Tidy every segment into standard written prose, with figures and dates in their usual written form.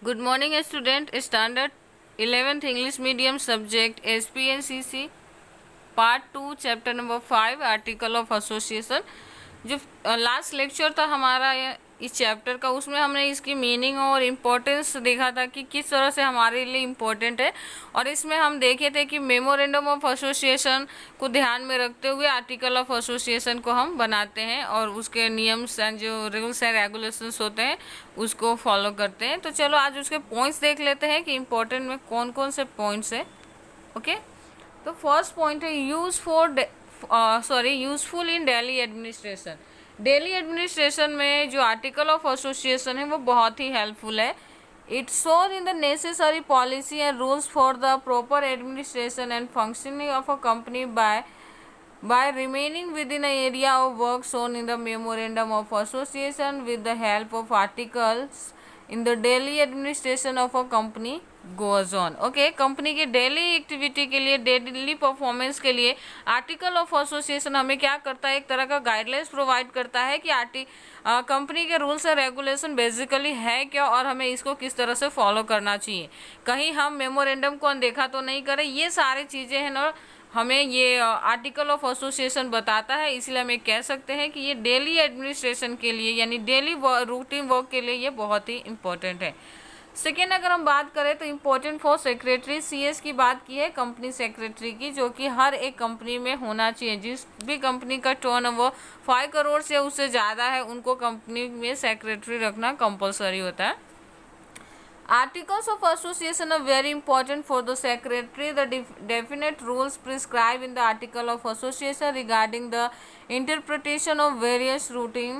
Good morning student. Standard 11th English medium subject SPNCC part 2 chapter number 5 article of association. जो last lecture था हमारा इस chapter का, उसमें हमने इसकी मीनिंग और इम्पोर्टेंस देखा था कि किस तरह से हमारे लिए इम्पोर्टेंट है। और इसमें हम देखे थे कि मेमोरेंडम ऑफ एसोसिएशन को ध्यान में रखते हुए आर्टिकल ऑफ एसोसिएशन को हम बनाते हैं और उसके नियम्स एंड जो रूल्स एंड रेगुलेशंस होते हैं उसको फॉलो करते हैं। तो चलो आज उसके पॉइंट्स देख लेते हैं कि इम्पोर्टेंट में कौन कौन से पॉइंट्स है। ओके, तो फर्स्ट पॉइंट है useful in daily administration. Daily administration में जो आर्टिकल ऑफ एसोसिएशन है वो बहुत ही हेल्पफुल है। It shows in the necessary policy and rules for the proper administration and functioning of a company by remaining within an area of work shown in the memorandum of association with the help of articles in the daily administration of a company goes on। Okay, company के daily activity के लिए, daily performance के लिए article of association हमें क्या करता है, एक तरह का गाइडलाइंस प्रोवाइड करता है कि कंपनी के रूल्स एंड रेगुलेशन बेसिकली है क्या और हमें इसको किस तरह से फॉलो करना चाहिए। कहीं हम मेमोरेंडम को अनदेखा तो नहीं करें, ये सारी चीज़ें हैं ना हमें ये आर्टिकल ऑफ एसोसिएशन बताता है। इसलिए हम ये कह सकते हैं कि ये डेली एडमिनिस्ट्रेशन के लिए यानी डेली रूटीन वर्क के लिए ये बहुत ही इम्पोर्टेंट है। सेकेंड, अगर हम बात करें तो इम्पोर्टेंट फॉर सेक्रेटरी, सीएस की बात की है, कंपनी सेक्रेटरी की, जो कि हर एक कंपनी में होना चाहिए। जिस भी कंपनी का टर्नओवर 5 करोड़ से उससे ज़्यादा है उनको कंपनी में सेक्रेटरी रखना कंपलसरी होता है। Articles of association are very important for the secretary. The definite rules prescribed in the article of association regarding the interpretation of various routine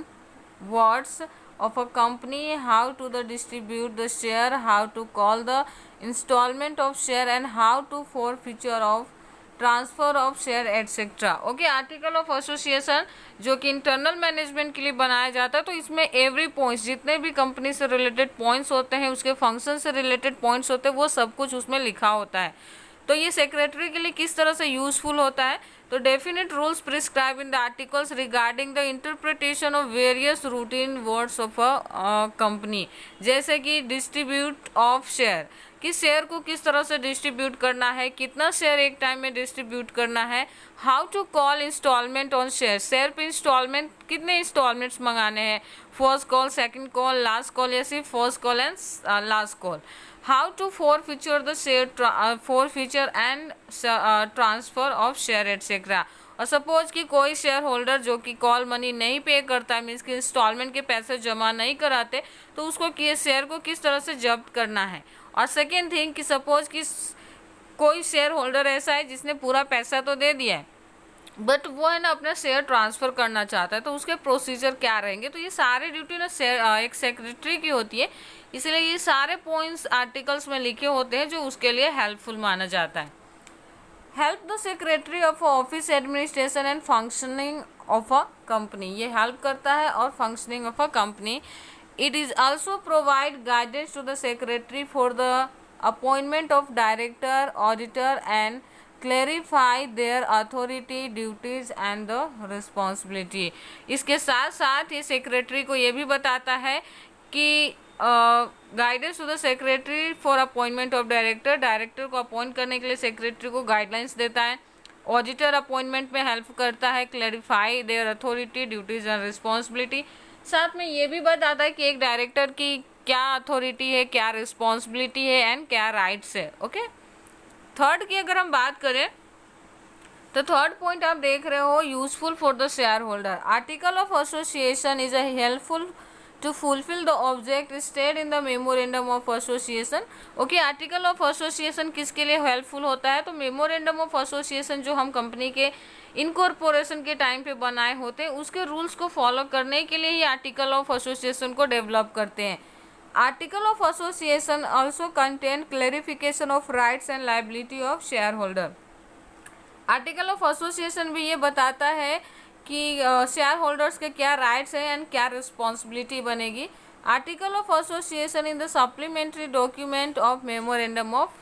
words of a company, how to distribute the share, how to call the installment of share, and how to forfeiture of transfer of share etcetera. Okay, article of association जो कि internal management के लिए बनाया जाता है, तो इसमें every points, जितने भी कंपनी से रिलेटेड पॉइंट्स होते हैं, उसके फंक्शन से रिलेटेड पॉइंट्स होते हैं, वो सब कुछ उसमें लिखा होता है। तो ये सेक्रेटरी के लिए किस तरह से यूजफुल होता है, तो definite rules prescribe in the articles regarding the interpretation of various routine words of a company, जैसे कि डिस्ट्रीब्यूट ऑफ शेयर, कि शेयर को किस तरह से डिस्ट्रीब्यूट करना है, कितना शेयर एक टाइम में डिस्ट्रीब्यूट करना है, how to call installment on share, share पे इंस्टॉलमेंट कितने इंस्टॉलमेंट्स मंगाने हैं, first call, second call, last call या सिर्फ first call and last call, how to forfeiture the share, forfeiture and transfer of share etcetera. और suppose कि कोई share holder जो कि कॉल मनी नहीं पे करता है, मीन्स कि इंस्टॉलमेंट के पैसे जमा नहीं कराते, तो उसको शेयर को किस तरह से जब्त करना है। और सेकेंड थिंग कि सपोज कि कोई शेयर होल्डर ऐसा है जिसने पूरा पैसा तो दे दिया है बट वो है ना अपना शेयर ट्रांसफ़र करना चाहता है, तो उसके प्रोसीजर क्या रहेंगे। तो ये सारी ड्यूटी ना एक सेक्रेटरी की होती है, इसलिए ये सारे पॉइंट्स आर्टिकल्स में लिखे होते हैं जो उसके लिए हेल्पफुल माना जाता है। Help the secretary of office administration and functioning of a company, ये हेल्प करता है और functioning of a company. It is also provide guidance to the secretary for the appointment of director, auditor and clarify their authority, duties and the responsibility। इसके साथ साथ ये secretary को ये भी बताता है कि guidance to the secretary for appointment of director, director को अपॉइंट करने के लिए सेक्रेटरी को गाइडलाइंस देता है, ऑडिटर अपॉइंटमेंट में हेल्प करता है, clarify there authority, duties and responsibility, साथ में ये भी बताता है कि एक डायरेक्टर की क्या अथॉरिटी है, क्या रिस्पॉन्सिबिलिटी है एंड क्या राइट्स है। ओके, थर्ड की अगर हम बात करें तो थर्ड पॉइंट आप देख रहे हो, useful for the share holder. Article of association is helpful to fulfill the object stated in the memorandum of association। Okay, article of association किसके लिए हेल्पफुल होता है, तो मेमोरेंडम ऑफ एसोसिएशन जो हम कंपनी के इनकॉर्पोरेशन के टाइम पे बनाए होते हैं उसके रूल्स को फॉलो करने के लिए ही आर्टिकल ऑफ एसोसिएशन को डेवलप करते हैं। Article of association also contain clarification of rights and liability of share holder. Article of association भी ये बताता है कि शेयर होल्डर्स के क्या राइट्स हैं एंड क्या रिस्पॉन्सिबिलिटी बनेगी। Article of association in the supplementary document of memorandum of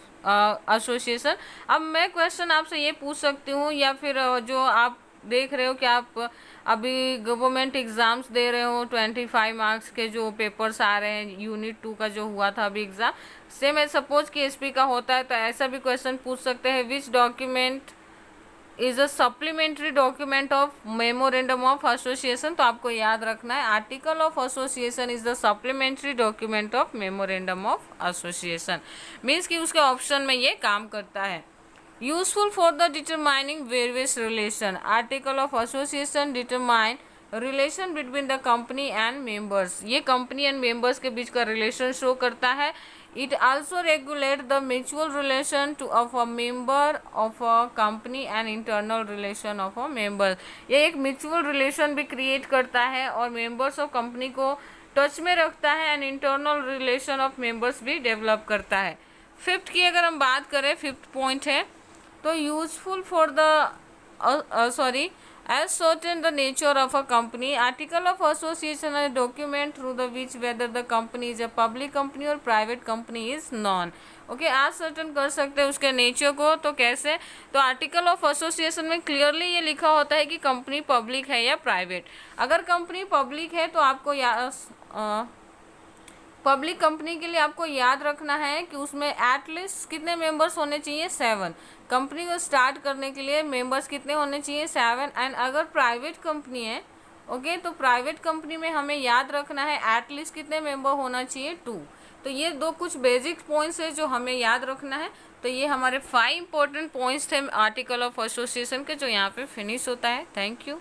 association. अब मैं क्वेश्चन आपसे ये पूछ सकती हूँ या फिर जो आप देख रहे हो कि आप अभी गवर्नमेंट एग्ज़ाम्स दे रहे हो, 25 मार्क्स के जो पेपर्स आ रहे हैं, यूनिट 2 का जो हुआ था अभी एग्ज़ाम, सेम है सपोज कि एसपी का होता है, तो ऐसा भी क्वेश्चन पूछ सकते हैं, which document is a supplementary document of memorandum of association. तो आपको याद रखना है article of association is the supplementary document of memorandum of association, means कि उसके ऑप्शन में ये काम करता है। Useful for the determining various relation, article of association determine relation between the company and members, ये कंपनी एंड मेंबर्स के बीच का रिलेशन शो करता है। It also regulate the mutual relation two of a member of a company and internal relation of a member, ये एक mutual relation भी create करता है और मेंबर्स ऑफ कंपनी को टच में रखता है and internal relation of members भी डेवलप करता है। फिफ्थ की अगर हम बात करें, फिफ्थ पॉइंट है तो useful for the as certain the nature of a company, article of association is a document through the which whether the company is a public company or private company is known। Okay, आज certain कर सकते हैं उसके nature को, तो कैसे, तो article of association में क्लियरली ये लिखा होता है कि कंपनी पब्लिक है या प्राइवेट। अगर कंपनी पब्लिक है तो आपको पब्लिक कंपनी के लिए आपको याद रखना है कि उसमें एटलीस्ट कितने मेंबर्स होने चाहिए, 7। कंपनी को स्टार्ट करने के लिए मेंबर्स कितने होने चाहिए, 7। एंड अगर प्राइवेट कंपनी है, ओके, तो प्राइवेट कंपनी में हमें याद रखना है एटलीस्ट कितने मेंबर होना चाहिए, 2। तो ये दो कुछ बेसिक पॉइंट्स है जो हमें याद रखना है। तो ये हमारे 5 इंपॉर्टेंट पॉइंट्स थे आर्टिकल ऑफ एसोसिएशन के, जो यहाँ पे फिनिश होता है। Thank you.